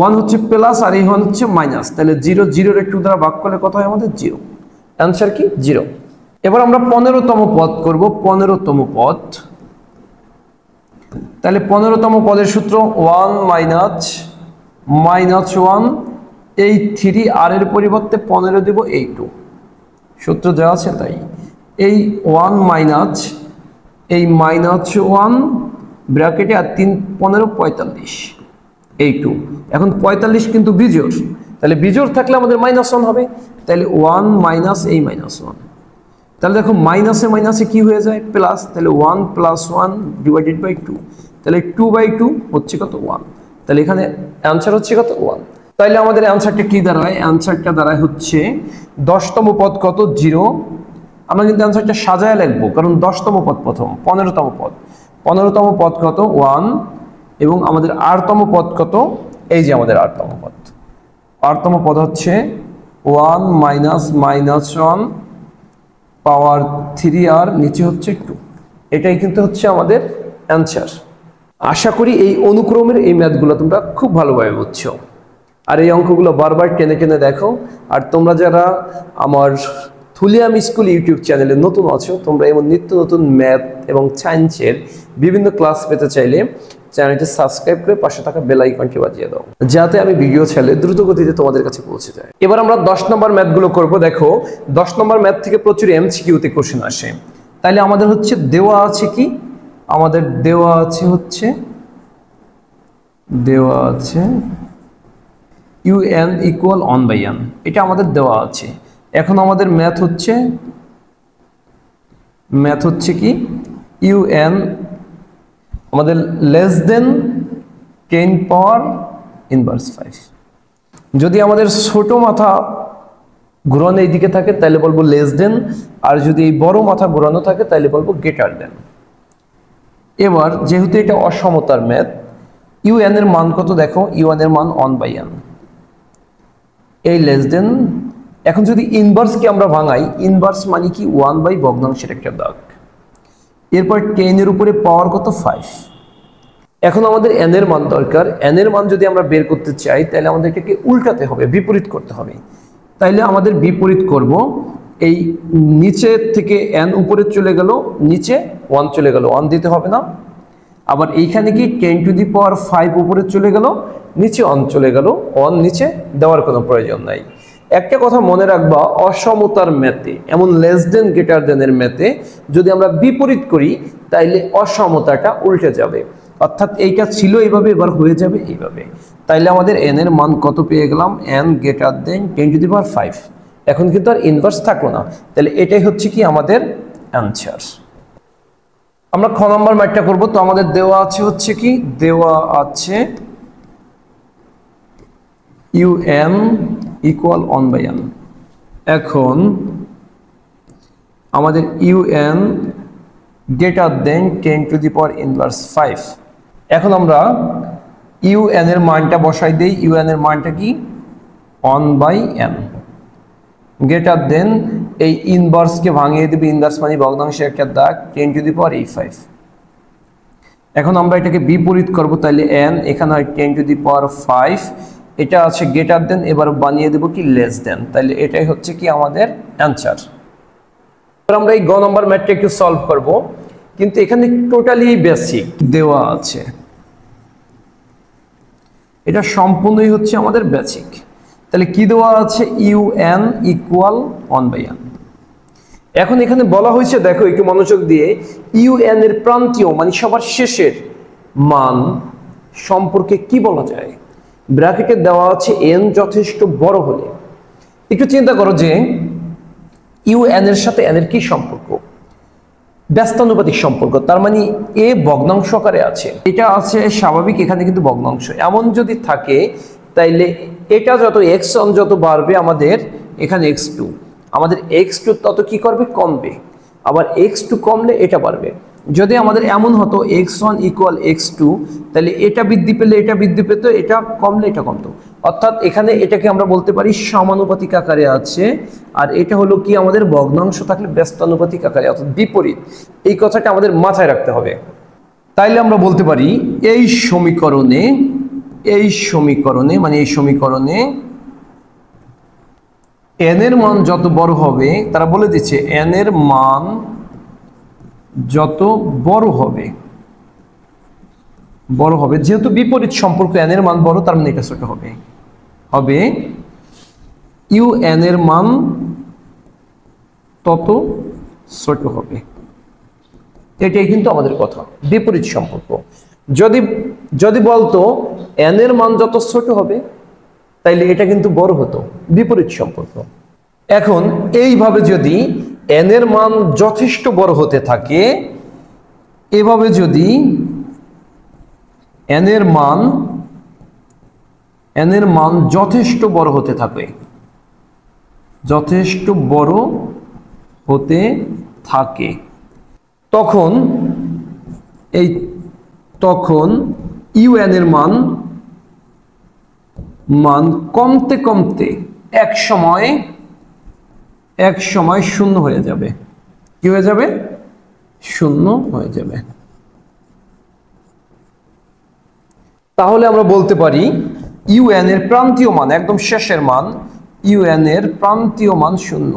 1 হচ্ছে প্লাস আর এই 1 হচ্ছে মাইনাস, তাহলে 0 0 এর 2 দ্বারা ভাগ করলে কত হয় আমাদের 0, অ্যানসার কি 0। এবার আমরা 15 তম পদ করব। 15 তম পদ, তাহলে 15 তম পদের সূত্র 1 মাইনাস -1, এই 3 r এর পরিবর্তে 15 দেব এই 2, সূত্র দেওয়া আছে তাই। এই 1 মাইনাস এই -1 ব্র্যাকেটে আর 3 15 45, এই 2। এখন 45 কিন্তু বিজোড়, তাহলে বিজোড় থাকলে আমাদের -1 হবে, তাহলে 1 মাইনাস এই -1, তাহলে দেখো মাইনাসে মাইনাসে কি হয়ে যায় প্লাস, তাহলে 1 + 1 / 2, তাহলে 2/2 হচ্ছে কত 1, তাহলে এখানে অ্যানসার হচ্ছে কত 1। তাইলে আমাদের অ্যান্সারটা কি দাঁড়ায়? অ্যান্সারটা দাঁড়ায় হচ্ছে 10তম পদ কত? 0। আমরা কিন্তু অ্যান্সারটা সাজায় লিখবো, কারণ 10তম পদ প্রথম, 15তম পদ, 15তম পদ কত? 1। এবং আমাদের 8তম পদ কত? এই যে আমাদের 8তম পদ, 8তম পদ হচ্ছে 1 মাইনাস মাইনাস 1 পাওয়ার 3 আর নিচে হচ্ছে 2। এটাই কিন্তু হচ্ছে আমাদের অ্যান্সার। আশা করি এই অনুক্রমের এই ম্যাথগুলো তোমরা খুব ভালোভাবে বুঝছো, আর এই অঙ্কগুলো বারবার টেনে টেনে দেখো। আর তোমরা যারা আমার থুলিয়াম স্কুল ইউটিউব চ্যানেলে নতুন আছো, তোমরা এমন নিত্য নতুন ম্যাথ এবং সায়েন্সের বিভিন্ন ক্লাস পেতে চাইলে চ্যানেলটি সাবস্ক্রাইব করে পাশে থাকা বেল আইকনটি বাজিয়ে দাও, যাতে আমি ভিডিও ছেড়ে দ্রুত গতিতে তোমাদের কাছে পৌঁছে যায়। এবার আমরা 10 নম্বর ম্যাথগুলো করব। দেখো 10 নম্বর ম্যাথ থেকে প্রচুর এমসিকিউতে কোশ্চেন আসে। তাহলে আমাদের হচ্ছে দেওয়া আছে কি? আমাদের দেওয়া আছে হচ্ছে un ইকুয়াল 1/n, এটা আমাদের দেওয়া আছে। এখন আমাদের ম্যাথ হচ্ছে কি? un আমাদের লেস দেন 10 পাওয়ার ইনভার্স 5। যদি আমাদের ছোট মাথা ঘোরানো এই দিকে থাকে তাহলে বলবো লেস দেন, আর যদি এই বড় মাথা ঘোরানো থাকে তাহলে বলবো গ্রেটার দেন। এবার যেহেতু এটা অসমতার ম্যাথ, un এর মান কত? দেখো un এর মান 1/n, এই লেস দেন। এখন যদি ইনভার্সকে আমরা ভাঙাই, ইনভার্স মানে কি? 1 বাই ভগ্নাংশের একটা দাগ, এরপর 10 এর উপরে পাওয়ার কত? 5। এখন আমাদের n এর মান দরকার। n এর মান যদি আমরা বের করতে চাই তাহলে আমাদের এটাকে উল্টাতে হবে, বিপরীত করতে হবে। তাইলে আমাদের বিপরীত করব। এই নিচে থেকে n উপরে চলে গেল, নিচে 1 চলে গেল, 1 দিতে হবে না। আবার এইখানে কি 10 টু দি পাওয়ার 5 উপরে চলে গেল, নিচে 1 চলে গেল, 1 নিচে দেওয়ার কোনো প্রয়োজন নাই। একটা কথা মনে রাখবা, অসমতার ম্যাথে, এমন লেস দেন গ্রেটার দেন এর ম্যাথে যদি আমরা বিপরীত করি তাইলে অসমতাটা উল্টে যাবে, অর্থাৎ এইটা ছিল এইভাবে, এবার হয়ে যাবে এইভাবে। তাইলে আমাদের n এর মান কত পেয়ে গেলাম? n greater than 10 to the power 5। এখন কিন্তু আর ইনভার্স থাকলো না, তাহলে এটাই হচ্ছে কি আমাদের অ্যান্সার। আমরা খ নম্বর ম্যাথটা করব। তো আমাদের দেওয়া আছে হচ্ছে কি? দেওয়া আছে un ইকুয়াল 1/n। এখন আমাদের un greater than 10 to the power inverse 5। এখন আমরা un এর মানটা বসাই দেই। un এর মানটা কি? 1/n গ্রেটার দেন, এই ইনভার্সকে ভাঙিয়ে দেবে, ইনভার্স মানে ভগ্নাংশের একটা দাগ, 10 টু দি পাওয়ার 5। এখন আমরা এটাকে বিপরীত করব, তাহলে n এখানে হয় 10 টু দি পাওয়ার 5, এটা আছে গ্রেটার দেন, এবার বানিয়ে দেব কি? Less than. তাহলে এটাই হচ্ছে কি আমাদের অ্যান্সার। এবার আমরা এই গ নম্বর ম্যাথটা একটু সলভ করব, কিন্তু এখানে টোটালি বেসিক দেওয়া আছে, এটা সম্পূর্ণই হচ্ছে আমাদের বেসিক। তাহলে কি দেওয়া আছে? un equal 1/n। এখন এখানে বলা হয়েছে, দেখো একটু মনোযোগ দিয়ে, un এর প্রান্তীয় মানে সবার শেষের মান সম্পর্কে কি বলা যায়? ব্র্যাকেটে দেওয়া আছে n যথেষ্ট বড় হলে। একটু চিন্তা করো যে un এর সাথে n এর কি সম্পর্ক? ব্যস্তানুপাতিক সম্পর্ক, তার মানে এ ভগ্নাংশ আকারে আছে, এটা আছে স্বাভাবিক, এখানে কিন্তু ভগ্নাংশ। এমন যদি থাকে তাইলে এটা যত x1 যত বাড়বে আমাদের এখানে x2, আমাদের x2 তত কি করবে? কমবে। আবার x2 কমলে এটা বাড়বে। যদি আমাদের এমন হতো x1 ইকুয়াল x2, তাহলে এটা বৃদ্ধি পেলে এটা বৃদ্ধি পেত, এটা কমলে এটা কমতো। অর্থাৎ এখানে এটাকে আমরা বলতে পারি সমানুপাতিক আকারে আছে, আর এটা হলো কি? আমাদের ভগ্নাংশ থাকলে ব্যস্তানুপাতিক আকারে, অর্থাৎ বিপরীত। এই কথাটা আমাদের মাথায় রাখতে হবে। তাইলে আমরা বলতে পারি এই সমীকরণে মানে এই সমীকরণে n এর মান যত বড় হবে, তারা বলে দিচ্ছে n এর মান যত বড় হবে, যেহেতু বিপরীত সম্পর্ক, n এর মান বড়, তার মানে এটা ছোট হবে, un এর মান তত ছোট হবে। এটাই কিন্তু আমাদের কথা, বিপরীত সম্পর্ক। যদি বলতো n এর মান যত ছোট হবে তাইলে এটা কিন্তু বড় হতো, বিপরীত সম্পর্ক। এখন এইভাবে যদি n এর মান যথেষ্ট বড় হতে থাকে, এভাবে যদি n এর মান n এর মান যথেষ্ট বড় হতে থাকে, যথেষ্ট বড় হতে থাকে, তখন un এর মান কমতে কমতে এক সময় শূন্য হয়ে যাবে। কি হয়ে যাবে? শূন্য হয়ে যাবে। তাহলে আমরা বলতে পারি un এর প্রান্তীয় মান, একদম শেষের মান, un এর প্রান্তীয় মান শূন্য।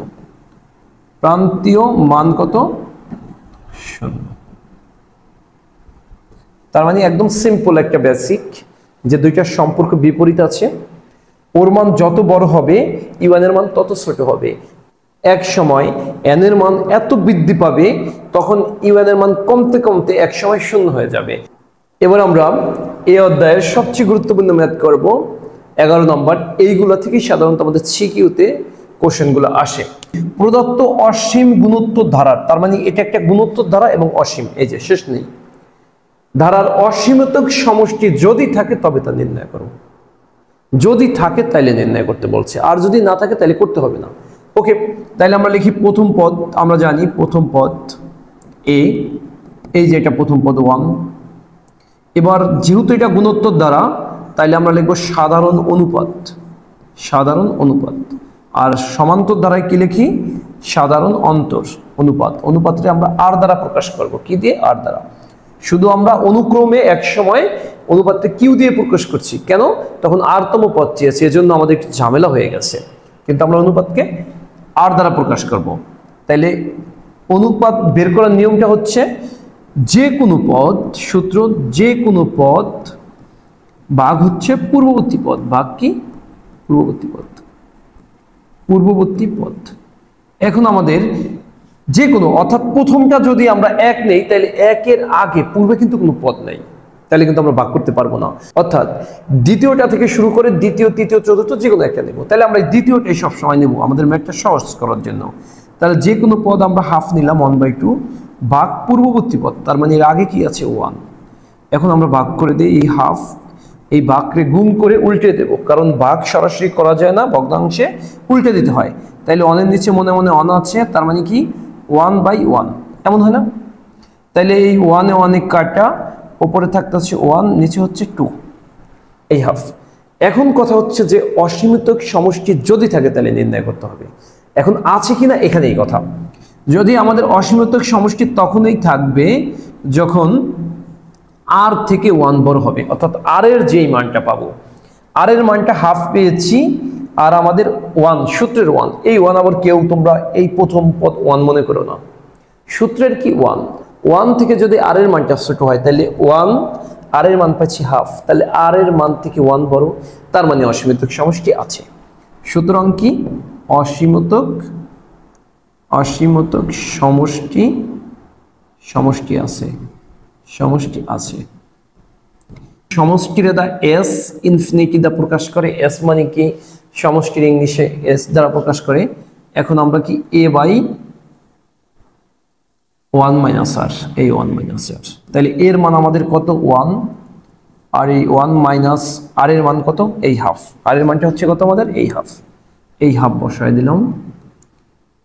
প্রান্তীয় মান কত? শূন্য। তার মানে একদম সিম্পল একটা বেসিক, যে দুইটার সম্পর্ক বিপরীত আছে। ওর মান যত বড় হবে un এর মান তত ছোট হবে। এক সময় n এর মান এত বৃদ্ধি পাবে তখন un এর মান কমতে কমতে এক সময় শূন্য হয়ে যাবে। এবার আমরা এই অধ্যায়ের সবচেয়ে গুরুত্বপূর্ণ ম্যাথ করব 11 নম্বর। এইগুলা থেকে সাধারণত আমাদের সিকিউতে কোশ্চেনগুলো আসে। প্রদত্ত অসীম গুণোত্তর ধারার, তার মানে এটা একটা গুণোত্তর ধারা এবং অসীম, এই যে শেষ নেই, ধারার অসীমতক সমষ্টি যদি থাকে তবে তা নির্ণয় করো। যদি থাকে তাইলে নির্ণয় করতে বলছে, আর যদি না থাকে তাহলে করতে হবে না। ওকে, তাইলে আমরা লিখি প্রথম পদ। আমরা জানি প্রথম পদ a, এই যে এটা প্রথম পদ 1। এবার যেহেতু এটা গুণোত্তর দ্বারা, তাইলে আমরা লিখব সাধারণ অনুপাত, সাধারণ অনুপাত। আর সমান্তর দ্বারায় কি লিখি? সাধারণ অন্তর অনুপাত। অনুপাতটা আমরা আর দ্বারা প্রকাশ করব। কি দিয়ে? আর দ্বারা। শুধু আমরা অনুক্রমে এক সময় অনুপাতটা কিউ দিয়ে প্রকাশ করছি, কেন? তখন আরতম পদ চেয়েছে, এজন্য আমাদের একটু ঝামেলা হয়ে গেছে। কিন্তু আমরা অনুপাতকে আর দ্বারা প্রকাশ করব। তাইলে অনুপাত বের করার নিয়মটা হচ্ছে যে কোনো পদ, সূত্র যে কোনো পদ ভাগ হচ্ছে পূর্ববর্তী পদ। ভাগ কি? পূর্ববর্তী পদ, পূর্ববর্তী পদ। এখন আমাদের যে কোনো, অর্থাৎ প্রথমটা যদি আমরা এক নেই তাহলে একের আগে পূর্বে কিন্তু কোনো পদ নাই, তাহলে কিন্তু আমরা ভাগ করতে পারবো না। অর্থাৎ দ্বিতীয়টা থেকে শুরু করে দ্বিতীয়, তৃতীয়, চতুর্থ যে কোনো একটা নেব। তাহলে আমরা দ্বিতীয়টাই সবসময় নেব আমাদের ম্যাথটা সহজ করার জন্য। তাহলে যে কোনো পদ আমরা হাফ নিলাম 1/2 ভাগ পূর্ববর্তী পদ, তার মানে এর আগে কি আছে? 1। এখন আমরা ভাগ করে দিই এই হাফ, এই ভাগকে গুণ করে উল্টে দেব, কারণ ভাগ সরাসরি করা যায় না, ভগ্নাংশে উল্টে দিতে হয়। তাইলে 1 এর নিচে মনে মনে 1 আছে, তার মানে কি 1/1, এমন হয় না? তাইলে এই 1 এ 1 কাটা, উপরে থাকতেছে 1, নিচে হচ্ছে 2, এই হাফ। এখন কথা হচ্ছে যে অসীমতক সমষ্টি যদি থাকে তাহলে নির্ণয় করতে হবে। এখন আছে কিনা এখানেই কথা। যদি আমাদের অসীমতক সমষ্টি তখনই থাকবে যখন আর থেকে 1 বড় হবে, অর্থাৎ আর এর যেই মানটা পাবো, আর এর মানটা হাফ পেয়েছি, আর আমাদের 1, সূত্রের 1, এই 1 আবার কেউ তোমরা এই প্রথম পদ 1 মনে করো না, সূত্রের কি 1 থেকে যদি আর এর মানটা ছোট হয় তাহলে 1, আর এর মান পাচ্ছি হাফ, তাহলে আর এর মান থেকে 1 বড়, তার মানে অসীমতক সমষ্টি আছে। সুতরাং কি? অসীমতক সমষ্টি আছে, সমষ্টি আছে। সমষ্টির দ্বারা এস ইনফিনিটি দ্বারা প্রকাশ করে। এস মানে কি? সমষ্টির ইংলিশে এস দ্বারা প্রকাশ করে। এখন আমরা কি a/1 - r, এই 1 - r, তাহলে এর মান আমাদের কত? 1, আর এই 1 মাইনাস আর এর মান কত? এই হাফ। আর এর মানটা হচ্ছে কত আমাদের? এই হাফ। এই হাফ বসায় দিলাম।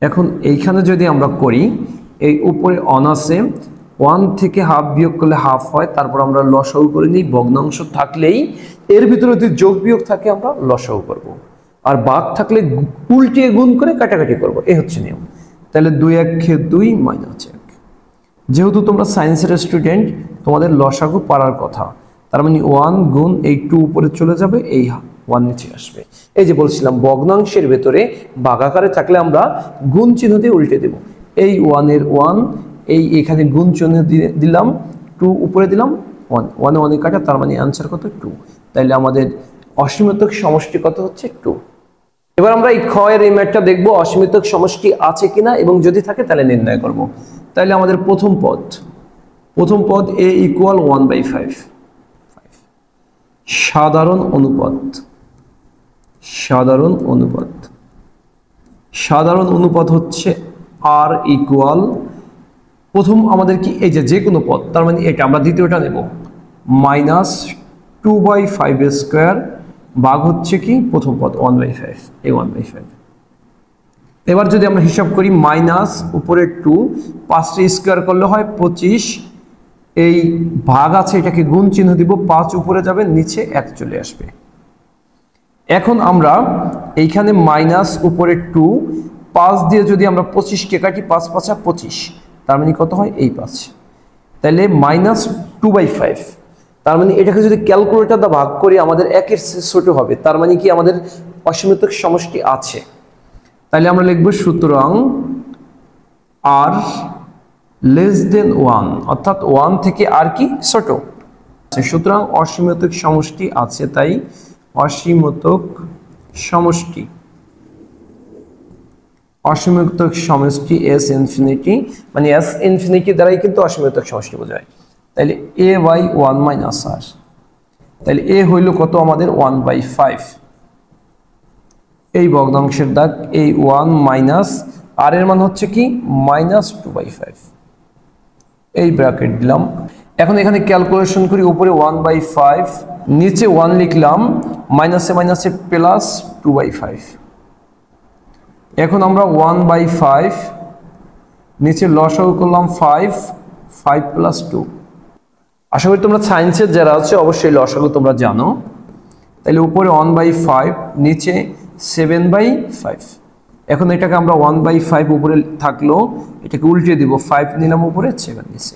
এখন এইখানে যদি আমরা করি, এই উপরে অন আছে, 1 থেকে হাফ বিয়োগ করলে হাফ হয়, তারপর আমরা লসাগু করে নিই। ভগ্নাংশ থাকলেই এর ভিতরে যদি যোগ বিয়োগ থাকে আমরা লসাগু করব, আর ভাগ থাকলে উল্টিয়ে গুণ করে কাটাকাটি করব, এই হচ্ছে নিয়ম। তাহলে 2 × 1 = 2 - 1। যেহেতু তোমরা সায়েন্সের স্টুডেন্ট, তোমাদের লসাগু পারার কথা, তার মানে 1 গুণ এই 2 উপরে চলে যাবে, এই 1 নিচে আসবে। এই যে বলছিলাম ভগ্নাংশের ভেতরে ভাগাকারে থাকলে আমরা গুণ চিহ্ন দিয়ে উল্টে দেব। এই 1 এর 1, এই এখানে গুণ চিহ্ন দিলাম, 2 উপরে দিলাম, 1, 1 এ 1 কাটা, তার মানে आंसर কত? 2। তাইলে আমাদের অসীমতক সমষ্টি কত হচ্ছে? 2। এবার আমরা এই খ এর এই ম্যাথটা দেখব অসীমতক সমষ্টি আছে কিনা, এবং যদি থাকে তাহলে নির্ণয় করব। তাহলে আমাদের প্রথম পদ a = 1/5, সাধারণ অনুপাত, সাধারণ অনুপাত হচ্ছে r = প্রথম আমাদের কি? এই যে কোনো পদ, তার মানে এটা আমরা দ্বিতীয়টা নেব, -2/5² ভাগ হচ্ছে কি প্রথম পদ 1/5, এই 1/5। এবার যদি আমরা হিসাব করি মাইনাস উপরে 2, 5 স্কোয়ার করলে হয় 25, এই ভাগ আছে এটাকে গুণ চিহ্ন দিব, 5 উপরে যাবে নিচে 1 চলে আসবে। এখন আমরা এইখানে মাইনাস উপরে 2, 5 দিয়ে যদি আমরা 25কে কাটি, 5 5 25, তার মানে কত হয় এই 5, তাহলে মাইনাস 2/5। তার মানে এটাকে যদি ক্যালকুলেটর দ্বারা ভাগ করি আমাদের 1-এর ছোট হবে, তার মানে কি আমাদের অসীমতক সমষ্টি আছে। তাহলে আমরা লিখব সুতরাং আর লেস দেন 1, অর্থাৎ 1 থেকে আর কি ছোট। সুতরাং অসীমতক সমষ্টি আছে, তাই অসীমতক সমষ্টি, অসীমতক সমষ্টি এস ইনফিনিটি, মানে এস ইনফিনিটি দ্বারাই কিন্তু অসীমতক সমষ্টি বোঝায়। তাহলে a বাই 1 মাইনাস আর, তাহলে a হইল কত আমাদের 1/5, এই ভগ্নাংশের দাগ, এই 1 মাইনাস আর এর মান হচ্ছে কি মাইনাস 2/5, এই ব্র্যাকেট দিলাম। এখন এখানে ক্যালকুলেশন করি, উপরে 1/5, নিচে 1 লিখলাম, মাইনাসে মাইনাসে প্লাস 2/5। এখন আমরা 1/5 নিচে লসাগু করলাম 5, 5 + 2। আশা করি তোমরা সায়েন্সের যারা আছে অবশ্যই লসাগু তোমরা জানো। তাহলে উপরে 1/5, নিচে 7/5। এখন এটাকে আমরা 1/5 উপরে থাকলো, এটাকে উল্টে দিব, 5 নিলাম উপরে, 7 নিচে,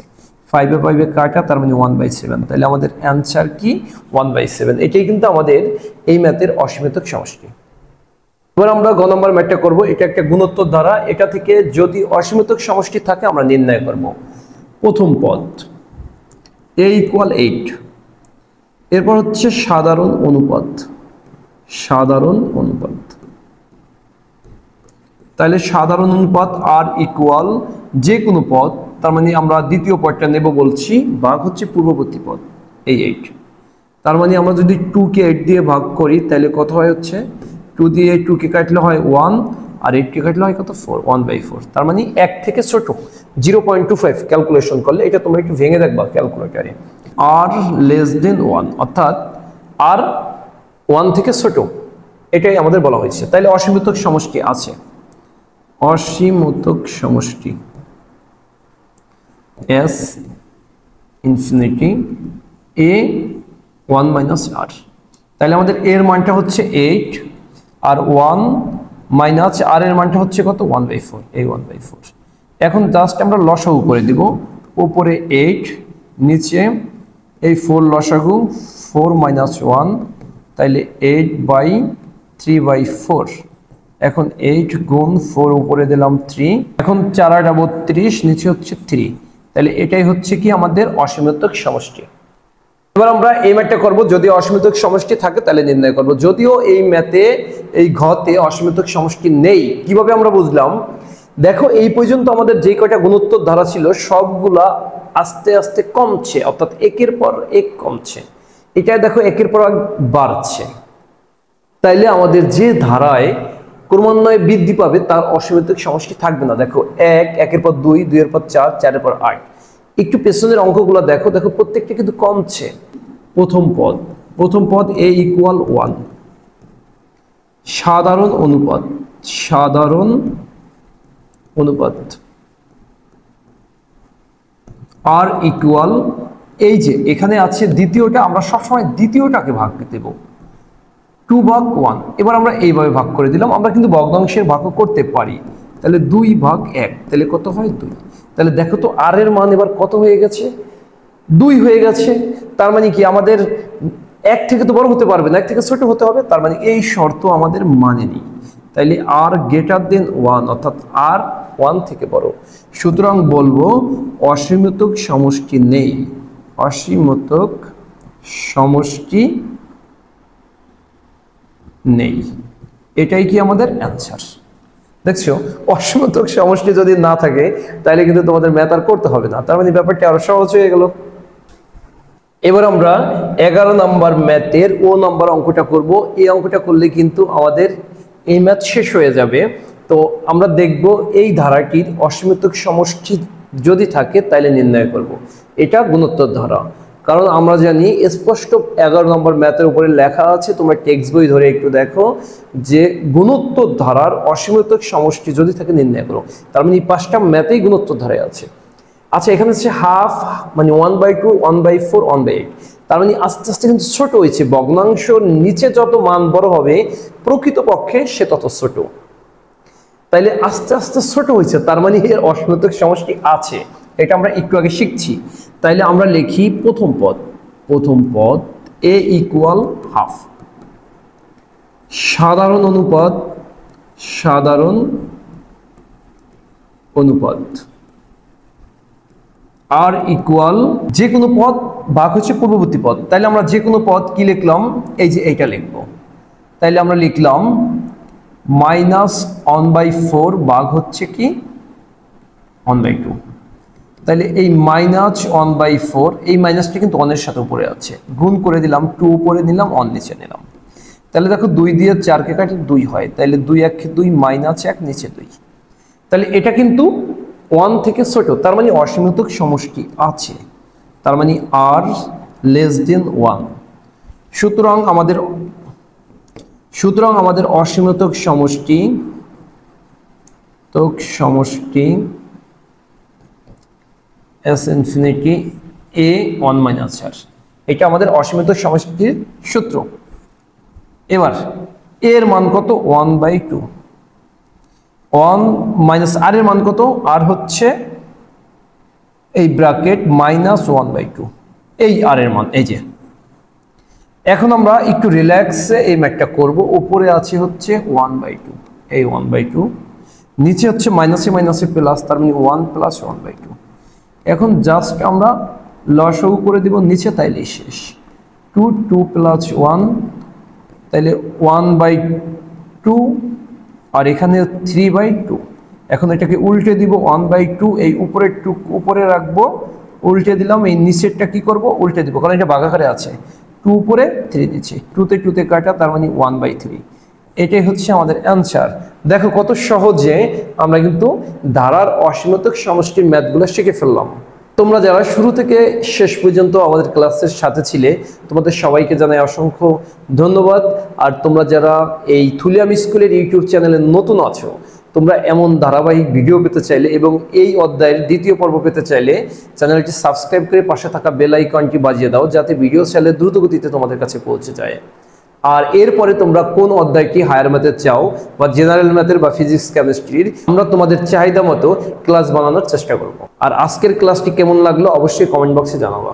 5 এ 5 এ কাটা, তার মানে 1/7। তাহলে আমাদের অ্যান্সার কি 1/7। এটাই কিন্তু আমাদের এই ম্যাথের অসীমতক সমষ্টি। এবার আমরা গ নম্বর ম্যাথটা করব। এটা একটা গুণোত্তর ধারা, এটা থেকে যদি অসীমতক সমষ্টি থাকে আমরা নির্ণয় করব। প্রথম পদ a = 8, এরপর হচ্ছে সাধারণ অনুপাত, সাধারণ অনুপাত। তাহলে সাধারণ অনুপাত আর ইকুয়াল যে কোনো পদ, তার মানে আমরা দ্বিতীয় পদটা নেব বলছি, ভাগ হচ্ছে পূর্ববর্তী পদ এই 8। তার মানে আমরা যদি 2 কে 8 দিয়ে ভাগ করি তাহলে কত হয় হচ্ছে 2 দিয়ে 2 কে কাটলে হয় 1, আর 8 কে কাটলে হয় কত 4, 1/4। তার মানে 1 থেকে ছোট 0.25 ক্যালকুলেশন করলে, এটা তোমরা একটু ভেঙে দেখবা ক্যালকুলেটরে, আর লেস দেন 1, অর্থাৎ আর 1 থেকে ছোট, এটাই আমাদের বলা হয়েছে। তাহলে অসীমতক সমষ্টি আছে, অসীমতক সমষ্টি s infinity a 1 minus r। তাহলে আমাদের এর মানটা হচ্ছে 8, আর 1 মাইনাস আর এর মানটা হচ্ছে কত 1/4, এই 1/4। এখন জাস্ট আমরা লসাগু করে দিব, উপরে 8, নিচে এই 4 লসাগু, 4 - 1, তাইলে 8/3/4। এখন 8 গুণ 4 উপরে দিলাম 3, এখন 4 × 32, নিচে হচ্ছে 3। তাহলে এটাই হচ্ছে কি আমাদের অসীমতক সমষ্টি। এবার আমরা এই ম্যাথটা করব, যদি অসীমতক সমষ্টি থাকে তাহলে নির্ণয় করব। যদিও এই ম্যাথে এই ঘতে অসীমতক সমষ্টি নেই, কিভাবে আমরা বুঝলাম? দেখো এই পর্যন্ত আমাদের যে কয়টা গুণোত্তর ধারা ছিল সবগুলা আস্তে আস্তে কমছে, অর্থাৎ একের পর এক কমছে। এটা দেখো একের পর এক বাড়ছে। তাইলে আমাদের যে ধারায় ক্রমান্বয়ে বৃদ্ধি পাবে তার অসীমতক সমষ্টি থাকবে না। দেখো 1, 1-এর পর 2, 2-এর পর 4, 4-এর পর 8। একটু পেছনের অঙ্কগুলো দেখো, দেখো প্রত্যেকটা কিন্তু কমছে। প্রথম পদ a = 1, সাধারণ অনুপাত, সাধারণ অনুপাত আর ইকুয়াল, এই যে এখানে আছে দ্বিতীয়টা, আমরা সবসময় দ্বিতীয়টাকে ভাগ দেব, 2/1। এবার আমরা এইভাবে ভাগ করে দিলাম, আমরা কিন্তু ভগ্নাংশের ভাগও করতে পারি। তাহলে 2/1, তাহলে কত হয় 2। তাহলে দেখো তো আর এর মান এবার কত হয়ে গেছে, 2 হয়ে গেছে। তার মানে কি আমাদের 1 থেকে তো বড় হতে পারবে না, 1 থেকে ছোট হতে হবে। তার মানে এই শর্ত আমাদের মানেনি। তাইলে আর গ্রেটার দেন 1, অর্থাৎ আর 1 থেকে বড়। সুতরাং বলবো অসীমতক সমষ্টি নেই, অসীমতক সমষ্টি নেই। এটাই কি আমাদের অ্যান্সার। দেখছো, অসীমতক সমষ্টি যদি না থাকে তাহলে কিন্তু তোমাদের ম্যাথ আর করতে হবে না। তার মানে ব্যাপারটা আরো সহজ হয়ে গেল। এবার আমরা 11 নম্বর ম্যাথের ও নম্বর অঙ্কটা করব। এই অঙ্কটা করলে কিন্তু আমাদের এই ম্যাথ শেষ হয়ে যাবে। তো আমরা দেখব এই ধারাটির অসীমতক সমষ্টি যদি থাকে তাহলে নির্ণয় করব। এটা গুণোত্তর ধারা, কারণ আমরা জানি স্পষ্ট 11 নম্বর ম্যাথের উপরে লেখা আছে, তোমরা টেক্সট বই ধরে একটু দেখো যে গুণোত্তর ধারার অসীমতক সমষ্টি যদি থাকে নির্ণয় করো। তার মানে এই 5টা ম্যাথেই গুণোত্তর ধারায় আছে। আচ্ছা, এখানে হচ্ছে হাফ মানে 1/2, 1/4, 1/8। তার মানে আস্তে আস্তে কিন্তু ছোট হয়েছে। ভগ্নাংশ নিচে যত মান বড় হবে প্রকৃতপক্ষে সে তত ছোট। তাইলে আস্তে আস্তে ছোট হয়েছে, তার মানে এর অসীমতক সমষ্টি আছে, এটা আমরা একটু আগে শিখছি। তাইলে আমরা লিখি প্রথম পদ a ইকুয়াল হাফ, সাধারণ অনুপাত আর ইকুয়াল যে কোনো পদ ভাগ হচ্ছে পূর্ববর্তী পদ। তাইলে আমরা যে কোনো পদ কি লিখলাম, এই যে এইটা লিখব। তাইলে আমরা লিখলাম -1/4 ভাগ হচ্ছে কি 1/2। তাহলে এই -1/4, এই মাইনাসটা কিন্তু 1 এর সাথে উপরে আছে, গুণ করে দিলাম, 2 উপরে নিলাম, 1 নিচে নিলাম। তাহলে দেখো 2 দিয়ে 4 কে কাটলে 2 হয়, তাহলে 2 1 2 -1 নিচে 2। তাহলে এটা কিন্তু 1 থেকে ছোট, তার মানে অসীমতক সমষ্টি আছে, তার মানে r লেস দেন 1। সুতরাং আমাদের অসীমতক সমষ্টি s ইনফিনিটি a 1 - r, এটা আমাদের অসীমতক সমষ্টির সূত্র। এবার এর মান কত, 1/2। 1 - r এর মান কত, r হচ্ছে এই ব্র্যাকেট -1/2, এই r এর মান এই যে। এখন আমরা একটু রিল্যাক্সে এই ম্যাথটা করব। উপরে আছে হচ্ছে 1/2, এই 1/2, নিচে হচ্ছে মাইনাসে মাইনাসে প্লাস, তার মানে 1 + 1/2। এখন জাস্ট আমরা লসাগু করে দিব নিচে, তাইলে শেষ। 2 + 1, তাইলে 1/2, আর এখানে 3/2। এখন এটাকে উল্টে দিব, 1/2, এই উপরের টুক উপরে রাখবো, উল্টে দিলাম। এই নিচেরটা কি করব, উল্টে দিব, কারণ এটা ভাগাকারে আছে। 2 উপরে 3 দিচ্ছি, 2 তে 2 তে কাটা, তার মানে 1/3। এটাই হচ্ছে আমাদের অ্যান্সার। দেখো কত সহজে আমরা কিন্তু ধারার অসীমতক সমষ্টির ম্যাথগুলো শিখে ফেললাম। তোমরা যারা শুরু থেকে শেষ পর্যন্ত আমাদের ক্লাসের সাথে ছিলে, তোমাদের সবাইকে জানাই অসংখ্য ধন্যবাদ। আর তোমরা যারা এই থুলিয়াম স্কুলের ইউটিউব চ্যানেলে নতুন আছো, তোমরা এমন ধারাবাহিক ভিডিও পেতে চাইলে এবং এই অধ্যায়ের দ্বিতীয় পর্ব পেতে চাইলে চ্যানেলটি সাবস্ক্রাইব করে পাশে থাকা বেল আইকনটি বাজিয়ে দাও, যাতে ভিডিও চাইলে দ্রুত গতিতে তোমাদের কাছে পৌঁছে যায়। আর এরপরে তোমরা কোন অধ্যায়টি হায়ার ম্যাথের চাও, বা জেনারেল ম্যাথের বা ফিজিক্স কেমিস্ট্রির, আমরা তোমাদের চাহিদা মতো ক্লাস বানানোর চেষ্টা করব। আর আজকের ক্লাসটি কেমন লাগলো অবশ্যই কমেন্ট বক্সে জানাবা।